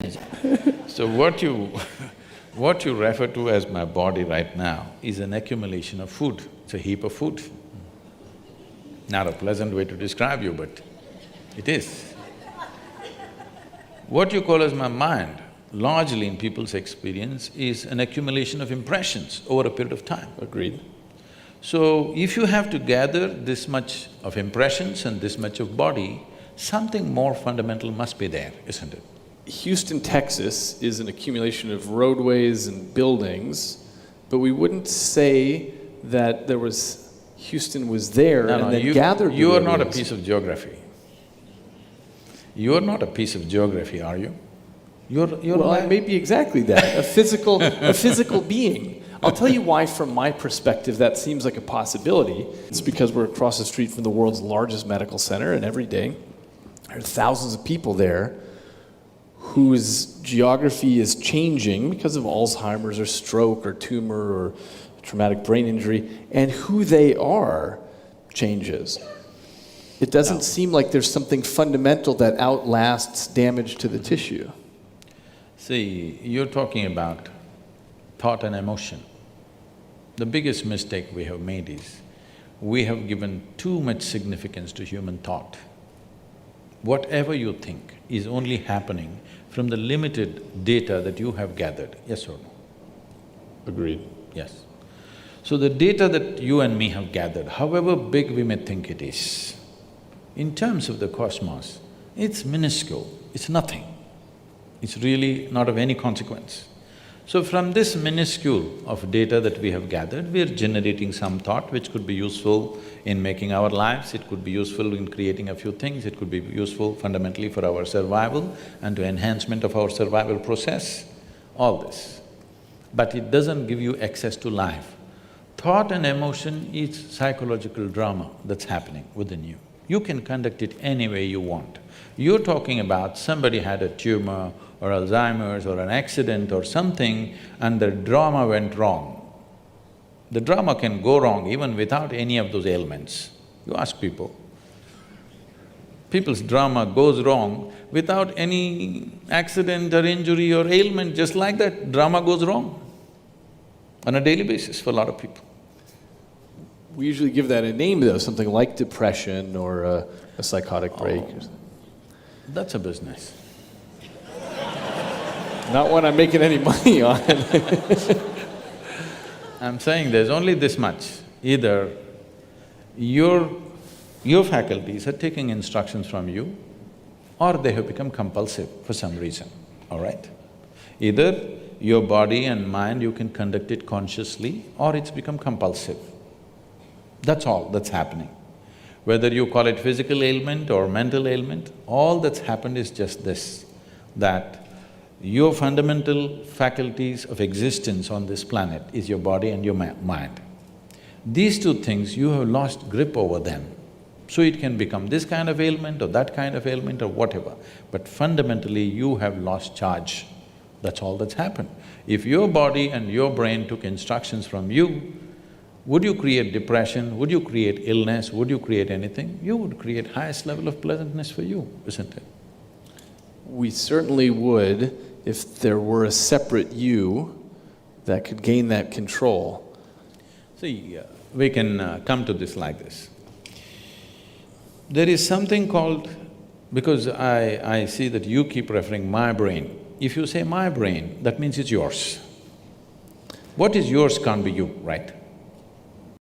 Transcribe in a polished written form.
So what you refer to as my body right now is an accumulation of food. It's a heap of food. Not a pleasant way to describe you, but it is. What you call as my mind, largely in people's experience, is an accumulation of impressions over a period of time. Agreed. So, if you have to gather this much of impressions and this much of body, something more fundamental must be there, isn't it? Houston, Texas is an accumulation of roadways and buildings, but we wouldn't say that Houston was there and then gathered. You are not a piece of geography. You are not a piece of geography, are you? Well, I may be exactly that, a physical being. I'll tell you why, from my perspective, that seems like a possibility. It's because we're across the street from the world's largest medical center, and every day there are thousands of people there whose geography is changing because of Alzheimer's or stroke or tumor or traumatic brain injury, and who they are changes. It doesn't seem like there's something fundamental that outlasts damage to the tissue. See, you're talking about thought and emotion. The biggest mistake we have made is, we have given too much significance to human thought. Whatever you think is only happening from the limited data that you have gathered, yes or no? Agreed. Yes. So the data that you and me have gathered, however big we may think it is, in terms of the cosmos, it's minuscule, it's nothing. It's really not of any consequence. So from this minuscule of data that we have gathered, we are generating some thought which could be useful in making our lives, it could be useful in creating a few things, it could be useful fundamentally for our survival and to enhancement of our survival process, all this. But it doesn't give you access to life. Thought and emotion is psychological drama that's happening within you. You can conduct it any way you want. You're talking about somebody had a tumor or Alzheimer's or an accident or something and the drama went wrong. The drama can go wrong even without any of those ailments. You ask people. People's drama goes wrong without any accident or injury or ailment, just like that, drama goes wrong on a daily basis for a lot of people. We usually give that a name though, something like depression or a psychotic break. That's a business. Not one I'm making any money on. I'm saying there's only this much. Either your faculties are taking instructions from you or they have become compulsive for some reason, all right? Either your body and mind, you can conduct it consciously or it's become compulsive. That's all that's happening. Whether you call it physical ailment or mental ailment, all that's happened is just this, that your fundamental faculties of existence on this planet is your body and your mind. These two things, you have lost grip over them. So it can become this kind of ailment or that kind of ailment or whatever, but fundamentally you have lost charge. That's all that's happened. If your body and your brain took instructions from you, would you create depression? Would you create illness? Would you create anything? You would create highest level of pleasantness for you, isn't it? We certainly would if there were a separate you that could gain that control. See, we can come to this like this. There is something called… because I see that you keep referring my brain. If you say my brain, that means it's yours. What is yours can't be you, right?